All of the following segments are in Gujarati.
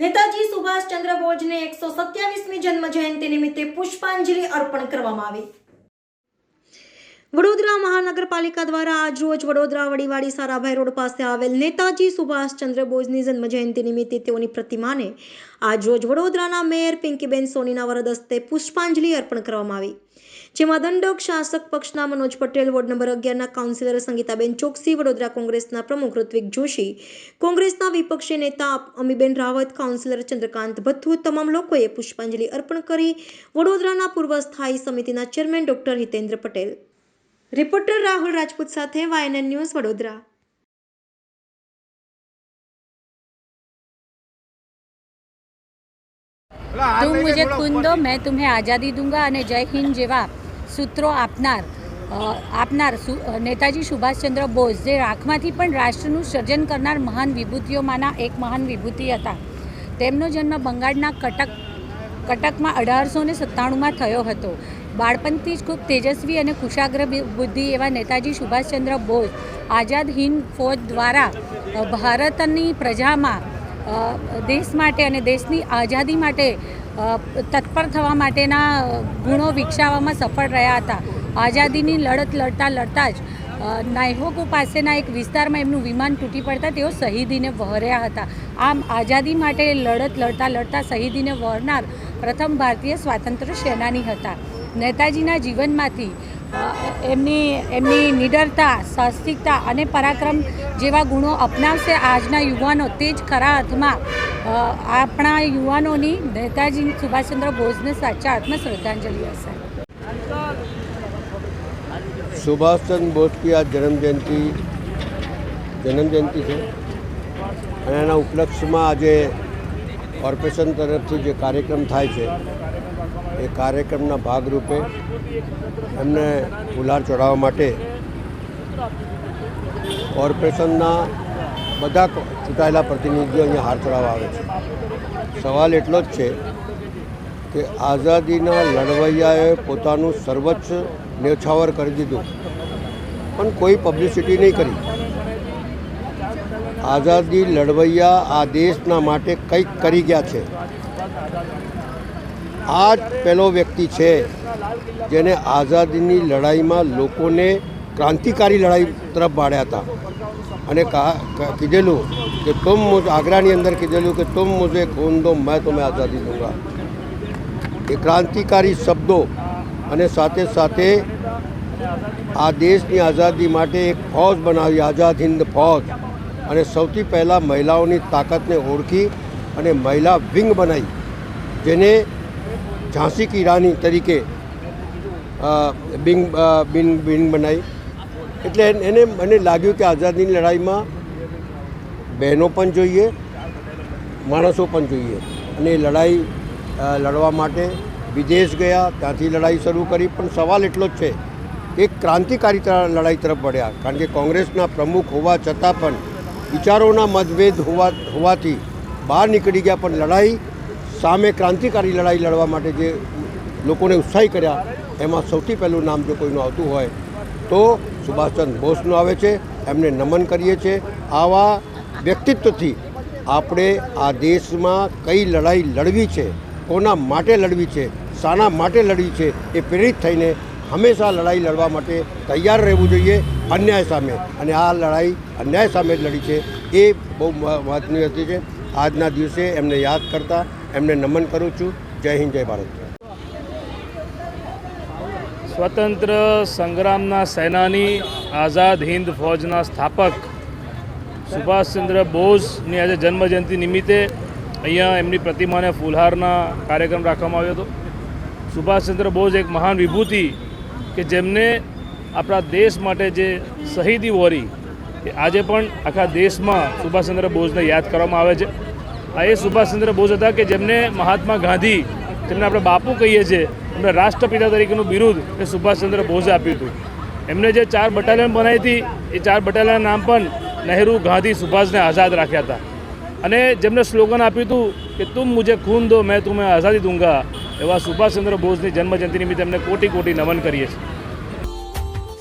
નેતાજી સુભાષચંદ્ર બોઝને 127મી જન્મ જયંતિ નિમિત્તે પુષ્પાંજલિ અર્પણ કરવામાં આવી। વડોદરા મહાનગરપાલિકા દ્વારા આજ રોજ વડોદરા વડીવાડી સારાભાઈ રોડ પાસે આવેલ નેતાજી સુભાષચંદ્ર બોઝની જન્મ જયંતિ નિમિત્તે તેઓની પ્રતિમાને આજ રોજ વડોદરાના મેયર પિંકીબેન સોનીના વરદ હસ્તે પુષ્પાંજલિ અર્પણ કરવામાં આવી, જેમાં દંડક શાસક પક્ષના મનોજ પટેલ, વોર્ડ નંબર 11ના કાઉન્સિલર સંગીતાબેન ચોકસી, વડોદરા કોંગ્રેસના પ્રમુખ ઋત્વિક જોશી, કોંગ્રેસના વિપક્ષી નેતા અમીબેન રાવત, કાઉન્સિલર ચંદ્રકાંત ભથ્થુ તમામ લોકોએ પુષ્પાંજલિ અર્પણ કરી વડોદરાના પૂર્વ સ્થાયી સમિતિના chairman doctor Hitendra Patel. Reporter Rahul Rajput साथे YNN न्यूज़ वडोदरा। तुम मुझे खून दो मैं तुम्हें आज़ादी दूंगा અને જય હિન્દ જેવા સૂત્રો આપનાર નેતાજી સુભાષચંદ્ર બોઝ જે રાખમાંથી પણ રાષ્ટ્રનું સર્જન કરનાર મહાન વિભૂતિઓમાંના એક મહાન વિભૂતિ હતા। તેમનો જન્મ બંગાળના કટકમાં 1897માં થયો હતો। બાળપણથી જ ખૂબ તેજસ્વી અને કુશાગ્ર બુદ્ધિ એવા નેતાજી સુભાષચંદ્ર બોઝ આઝાદ હિન્દ ફૌજ દ્વારા ભારતની પ્રજામાં દેશ માટે અને દેશની આઝાદી માટે તત્પર થવા માટેના ગુણો વિકસાવવામાં સફળ રહ્યા હતા। આઝાદીની લડત લડતા જ નાયહોકુ પાસેના એક વિસ્તારમાં એમનું વિમાન તૂટી પડતા તેઓ શહીદીને વહોર્યા હતા। આમ આઝાદી માટે લડત લડતા શહીદીને વહોરનાર પ્રથમ ભારતીય સ્વાતંત્ર્ય સેનાની હતા। નેતાજીના જીવનમાંથી એમની નિડરતા, સાહસિકતા અને પરાક્રમ જેવા ગુણો અપનાવશે આજના યુવાનો, તે જ ખરા અર્થમાં આપણા યુવાનોની નેતાજી સુભાષચંદ્ર બોઝને સાચા અર્થમાં શ્રદ્ધાંજલિ હશે। सुभाष चंद्र बोस की आज जन्म जयंती है અને એના ઉપલક્ષ્યમાં આજે કોર્પોરેશન તરફથી જે કાર્યક્રમ થાય છે એ કાર્યક્રમના ભાગરૂપે એમને ફુલાર ચડાવવા માટે કોર્પોરેશનના બધા ચૂંટાયેલા પ્રતિનિધિઓ અહીંયા હાર ચડાવવા આવે છે। સવાલ એટલો જ છે કે આઝાદીના લડવૈયાએ પોતાનું સર્વોચ્ચ ન્યોછાવર કરી દીધું પણ કોઈ પબ્લિસિટી નહીં કરી। આઝાદી લડવૈયા આ દેશના માટે કંઈક કરી ગયા છે। આ જ પહેલો વ્યક્તિ છે જેને આઝાદીની લડાઈમાં લોકોને ક્રાંતિકારી લડાઈ તરફ વાળ્યા હતા અને કીધેલું કે આગ્રાની અંદર કીધેલું કે તુમ મુझे खून दो मैं तुम्हें आज़ादी दूंगा। એ ક્રાંતિકારી શબ્દો અને સાથે સાથે આ દેશની આઝાદી માટે એક ફૌજ બનાવી, આઝાદ હિન્દ ફૌજ, અને સૌથી પહેલાં મહિલાઓની તાકાતને ઓળખી અને મહિલા વિંગ બનાવી, જેને ઝાંસી કી રાની તરીકે વિંગ બનાવી। એટલે મને લાગ્યું કે આઝાદીની લડાઈમાં બહેનો પણ જોઈએ, માણસો પણ જોઈએ, અને એ લડાઈ લડવા માટે વિદેશ ગયા, ત્યાંથી લડાઈ શરૂ કરી। પણ સવાલ એટલો જ છે કે એક ક્રાંતિકારી લડાઈ તરફ વળ્યા, કારણ કે કોંગ્રેસના પ્રમુખ હોવા છતાં પણ વિચારોના મતભેદ હોવાથી બહાર નીકળી ગયા, પણ લડાઈ સામે ક્રાંતિકારી લડાઈ લડવા માટે જે લોકોને ઉત્સાહી કર્યા એમાં સૌથી પહેલું નામ જો કોઈનું આવતું હોય તો સુભાષચંદ્ર બોઝનું આવે છે। એમને નમન કરીએ છીએ। આવા વ્યક્તિત્વથી આપણે આ દેશમાં કઈ લડાઈ લડવી છે, કોના માટે લડવી છે, શાના માટે લડવી છે, એ પ્રેરિત થઈને હંમેશા લડાઈ લડવા માટે તૈયાર રહેવું જોઈએ અન્યાય સામે। અને આ લડાઈ અન્યાય સામે જ લડી છે, એ બહુ મહત્વની હતી છે। આજના દિવસે એમને યાદ કરતા એમને નમન કરું છું। જય હિન્દ, જય ભારત। સ્વતંત્ર સંગ્રામના સેનાની, આઝાદ હિન્દ ફૌજના સ્થાપક સુભાષચંદ્ર બોઝની આજે જન્મજયંતિ નિમિત્તે અહીંયા એમની પ્રતિમાને ફૂલહારના કાર્યક્રમ રાખવામાં આવ્યો હતો। સુભાષચંદ્ર બોઝ એક મહાન વિભૂતિ કે જેમને આપણા દેશ માટે જે શહીદી વહોરી એ આજે પણ આખા દેશમાં સુભાષચંદ્ર બોઝને યાદ કરવામાં આવે છે। આ એ સુભાષચંદ્ર બોઝ હતા કે જેમને મહાત્મા ગાંધી, જેમને આપણે બાપુ કહીએ છીએ, એમને રાષ્ટ્રપિતા તરીકેનું બિરુદ એ સુભાષચંદ્ર બોઝે આપ્યું હતું। એમને જે 4 બટાલિયન બનાવી હતી એ 4 બટાલિયનના નામ પણ નહેરુ, ગાંધી, સુભાષને આઝાદ રાખ્યા હતા। અને જેમને સ્લોગન આપ્યું હતું કે તુમ મુझे खून दो मैं तुम्हें आज़ादी दूंगा, એવા સુભાષચંદ્ર બોઝની જન્મજયંતિ નિમિત્તે એમને કોટી કોટી નમન કરીએ છીએ।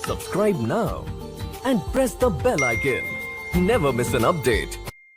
Subscribe now and press the bell icon. Never miss an update.